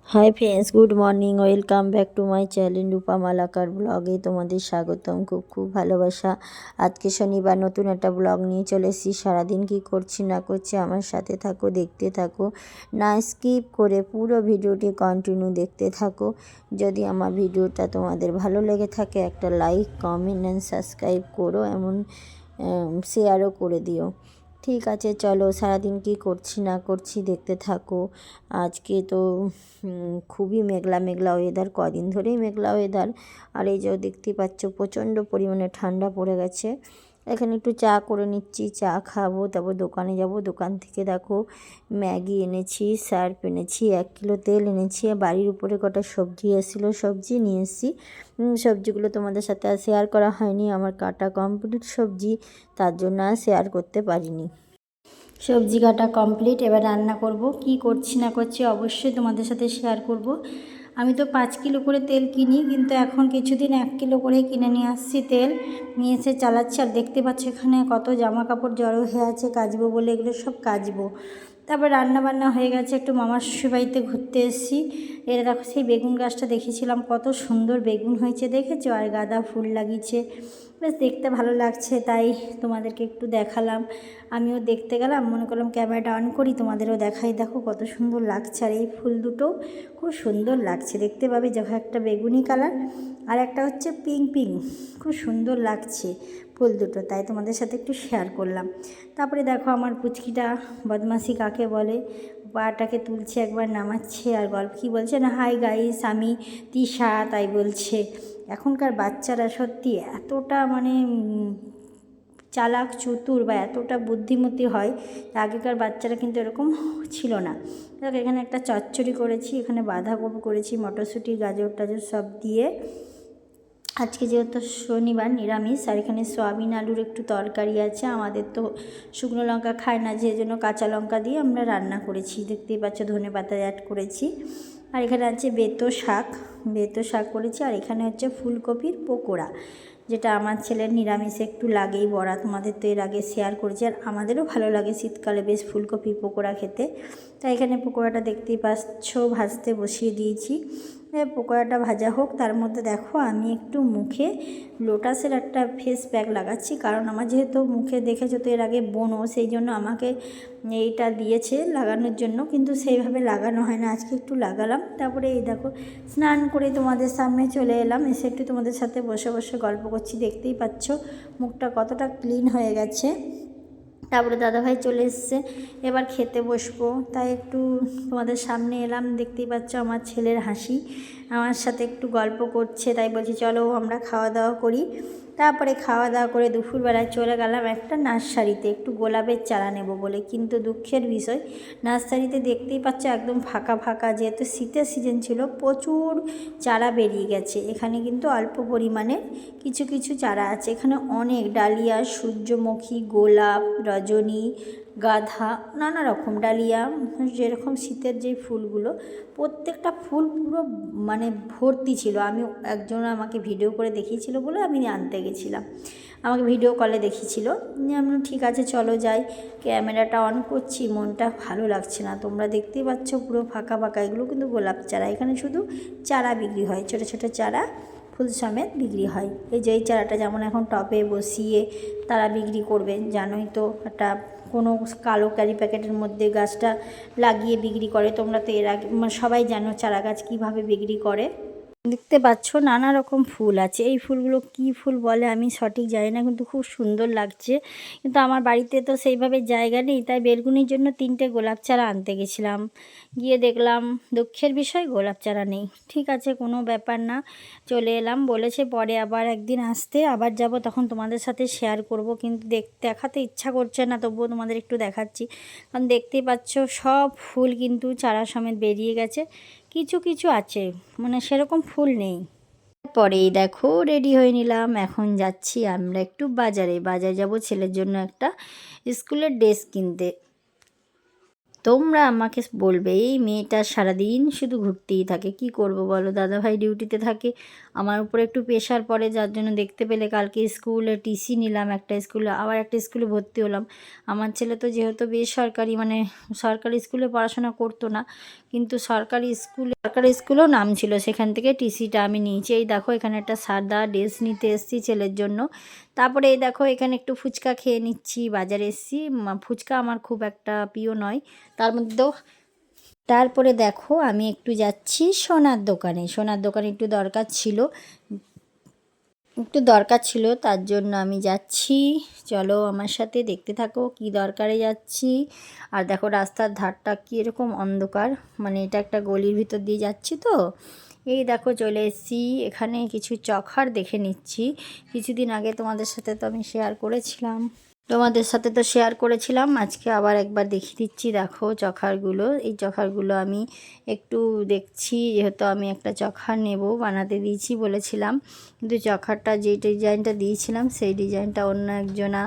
High friends, good morning. Welcome back to my channel Rupa Malakar ব্লগে তোমাদের স্বাগতম। খুব খুব ভালোবাসা। আজকে শনিবার নতুন একটা ব্লগ নিয়ে চলে এসেছি। সারাদিন কী করছি না করছি আমার সাথে থাকো, দেখতে থাকো, না স্কিপ করে পুরো ভিডিওটি কন্টিনিউ দেখতে থাকো। যদি আমার ভিডিওটা তোমাদের ভালো লেগে থাকে একটা লাইক, কমেন্ট অ্যান্ড সাবস্ক্রাইব করো, এমন শেয়ারও করে দিও। ঠিক আছে, চলো সারাদিন কী করছি না করছি দেখতে থাকো। আজকে তো খুবই মেঘলা মেঘলা ওয়েদার, কদিন ধরেই মেঘলা ওয়েদার। আর এই যে দেখতে পাচ্ছ প্রচণ্ড পরিমাণে ঠান্ডা পড়ে গেছে। এখানে একটু চা করে নিচ্ছি, চা খাবো, তারপর দোকানে যাব। দোকান থেকে দেখো ম্যাগি এনেছি, সার্ফ এনেছি, 1 কিলো তেল এনেছি, বাড়ির উপরে কটা সবজি এসেছিলো, সবজি নিয়ে এসেছি। সবজিগুলো তোমাদের সাথে আর শেয়ার করা হয়নি, আমার কাটা কমপ্লিট সবজি, তার জন্য আর শেয়ার করতে পারিনি। সবজি কাটা কমপ্লিট, এবার রান্না করব। কি করছি না করছি অবশ্যই তোমাদের সাথে শেয়ার করব। আমি তো 5 কিলো করে তেল কিনি, কিন্তু এখন কিছুদিন 1 কিলো করে কিনে নিয়ে আসছি তেল, নিয়ে এসে চালাচ্ছি। আর দেখতে পাচ্ছি এখানে কত জামা কাপড় জড়ো হয়ে আছে, কাচবো বলে এগুলো সব কাচবো। তারপর রান্না বান্না হয়ে গেছে, একটু মামার শ্বশুর বাড়িতে ঘুরতে এসেছি। এর দেখো সেই বেগুন গাছটা দেখেছিলাম, কত সুন্দর বেগুন হয়েছে দেখেছো, আর গাঁদা ফুল লাগিয়েছে, বেশ দেখতে ভালো লাগছে, তাই তোমাদেরকে একটু দেখালাম। আমিও দেখতে গেলাম, মনে করলাম ক্যামেরাটা অন করি, তোমাদেরও দেখাই। দেখো কত সুন্দর লাগছে, আর এই ফুল দুটো খুব সুন্দর লাগছে, দেখতে পাবে। যখন একটা বেগুনি কালার আর একটা হচ্ছে পিঙ্ক পিঙ্ক, খুব সুন্দর লাগছে ফুল দুটো, তাই তোমাদের সাথে একটু শেয়ার করলাম। তারপরে দেখো আমার পুচকিটা বদমাসি কাকে বলে, পাটাকে তুলছে একবার নামাচ্ছে, আর গল্প কী বলছে না, হাই গাইস আমি তিশা, তাই বলছে। এখনকার বাচ্চারা সত্যি এতটা মানে চালাক চতুর বা এতটা বুদ্ধিমতী হয়, আগেকার বাচ্চারা কিন্তু এরকম ছিল না। দেখো এখানে একটা চচ্চড়ি করেছি, এখানে বাঁধাকপি করেছি, মটরশুঁটি, গাজর টাজর সব দিয়ে। আজকে যেহেতু শনিবার নিরামিষ, আর এখানে সয়াবিন আলুর একটু তরকারি আছে। আমাদের তো শুকনো লঙ্কা খায় না, যে জন্য কাঁচা লঙ্কা দিয়ে আমরা রান্না করেছি। দেখতেই পাচ্ছ ধনে পাতা অ্যাড করেছি। আর এখানে আছে বেতো শাক করেছি। আর এখানে হচ্ছে ফুলকপির পকোড়া, যেটা আমার ছেলের নিরামিষে একটু লাগেই বড়া, তোমাদের তো এর আগে শেয়ার করেছি। আর আমাদেরও ভালো লাগে শীতকালে বেশ ফুলকপির পকোড়া খেতে। তাই এখানে পকোড়াটা দেখতেই পাচ্ছ ভাজতে বসিয়ে দিয়েছি। পকোড়াটা ভাজা হোক, তার মধ্যে দেখো আমি একটু মুখে লোটাসের একটা ফেস প্যাক লাগাচ্ছি, কারণ আমার যেহেতু মুখে দেখেছো তো এর আগে বোনও, সেই জন্য আমাকে এইটা দিয়েছে লাগানোর জন্য, কিন্তু সেইভাবে লাগানো হয় না, আজকে একটু লাগালাম। তারপরে এই দেখো স্নান করে তোমাদের সামনে চলে এলাম, এসে একটু তোমাদের সাথে বসে বসে গল্প করছি। দেখতেই পাচ্ছ মুখটা কতটা ক্লিন হয়ে গেছে। তারপরে দাদাভাই চলে এসছে, এবার খেতে বসবো, তাই একটু তোমাদের সামনে এলাম। দেখতেই পাচ্ছ আমার ছেলের হাসি, আমার সাথে একটু গল্প করছে, তাই বলছি চলো আমরা খাওয়া দাওয়া করি। তারপরে খাওয়া দাওয়া করে দুপুরবেলায় চলে গেলাম একটা নার্সারিতে, একটু গোলাপের চারা নেব বলে। কিন্তু দুঃখের বিষয়, নার্সারিতে দেখতেই পাচ্ছ একদম ফাঁকা ফাঁকা, যেহেতু শীতের সিজন ছিল প্রচুর চারা বেরিয়ে গেছে। এখানে কিন্তু অল্প পরিমাণে কিছু কিছু চারা আছে, এখানে অনেক ডালিয়া, সূর্যমুখী, গোলাপ, রজনী, গাঁদা, নানা রকম ডালিয়া, যেরকম শীতের যে ফুলগুলো, প্রত্যেকটা ফুল পুরো মানে ভর্তি ছিল। আমি একজন আমাকে ভিডিও করে দেখিয়েছিল বলে আমি আনতে গেছিলাম, আমাকে ভিডিও কলে দেখিয়েছিল। আমি ঠিক আছে চলো যাই, ক্যামেরাটা অন করছি, মনটা ভালো লাগছে না। তোমরা দেখতেই পাচ্ছ পুরো ফাঁকা ফাঁকা, এগুলো কিন্তু গোলাপ চারা, এখানে শুধু চারা বিক্রি হয়, ছোটো ছোটো চারা ফুল সমেত বিক্রি হয়। এই যে এই চারাটা যেমন এখন টবে বসিয়ে তারা বিক্রি করবে, জানোই তো, একটা কোনো কালো ক্যারি প্যাকেটের মধ্যে গাছটা লাগিয়ে বিক্রি করে। তোমরা তো এর আগে সবাই জানো চারা গাছ কীভাবে বিক্রি করে। দেখতে পাচ্ছ নানা রকম ফুল আছে, এই ফুলগুলো কি ফুল বলে আমি সঠিক জানি না, কিন্তু খুব সুন্দর লাগছে। কিন্তু আমার বাড়িতে তো সেইভাবে জায়গা নেই, তাই বেলকুনির জন্য 3টে গোলাপ চারা আনতে গেছিলাম, গিয়ে দেখলাম দুঃখের বিষয় গোলাপ চারা নেই। ঠিক আছে কোনো ব্যাপার না, চলে এলাম। বলেছে পরে আবার একদিন আসতে, আবার যাব, তখন তোমাদের সাথে শেয়ার করব। কিন্তু দেখাতে ইচ্ছা করছে না, তবুও তোমাদের একটু দেখাচ্ছি, কারণ দেখতেই পাচ্ছ সব ফুল কিন্তু চারা সমেত বেরিয়ে গেছে। কিছু কিছু আছে, মানে সেরকম ফুল নেই। পরেই দেখো রেডি হয়ে নিলাম, এখন যাচ্ছি আমরা একটু বাজারে যাব ছেলের জন্য একটা স্কুলের ড্রেস কিনতে। তোমরা আমাকে বলবে এই মেয়েটা সারাদিন শুধু ঘুরতেই থাকে, কি করব বলো, দাদাভাই ডিউটিতে থাকে, আমার উপরে একটু প্রেশার পড়ে, যার জন্য দেখতে পেলে কালকে স্কুলে টিসি নিলাম, একটা স্কুলে আবার একটা স্কুলে ভর্তি হলাম। আমার ছেলে তো যেহেতু বেসরকারি মানে সরকারি স্কুলে পড়াশোনা করতো না, কিন্তু সরকারি স্কুলেও নাম ছিল, সেখান থেকে টিসিটা আমি নিয়েছি। এই দেখো এখানে একটা সাদা ড্রেস নিতে এসেছি ছেলের জন্য। তারপরে এই দেখো এখানে একটু ফুচকা খেয়ে নিচ্ছি, বাজারে এসেছি। ফুচকা আমার খুব একটা প্রিয় নয়, তার মধ্যেও। তারপরে দেখো আমি একটু যাচ্ছি সোনার দোকানে একটু দরকার ছিল, তার জন্য আমি যাচ্ছি। চলো আমার সাথে, দেখতে থাকো কি দরকারে যাচ্ছি। আর দেখো রাস্তার ধারটা কীরকম অন্ধকার, মানে এটা একটা গলির ভিতর দিয়ে যাচ্ছি তো। এই দেখো চলে এসেছি, এখানে কিছু চখার দেখে নিচ্ছি। কিছুদিন আগে তোমাদের সাথে তো আমি শেয়ার করেছিলাম, আজকে আবার একবার দেখিয়ে দিচ্ছি। দেখো চখারগুলো, এই চখারগুলো আমি একটু দেখছি, যেহেতু আমি একটা চখার নেব, বানাতে দিয়েছি বলেছিলাম, কিন্তু চখারটা যে ডিজাইনটা দিয়েছিলাম সেই ডিজাইনটা অন্য একজনা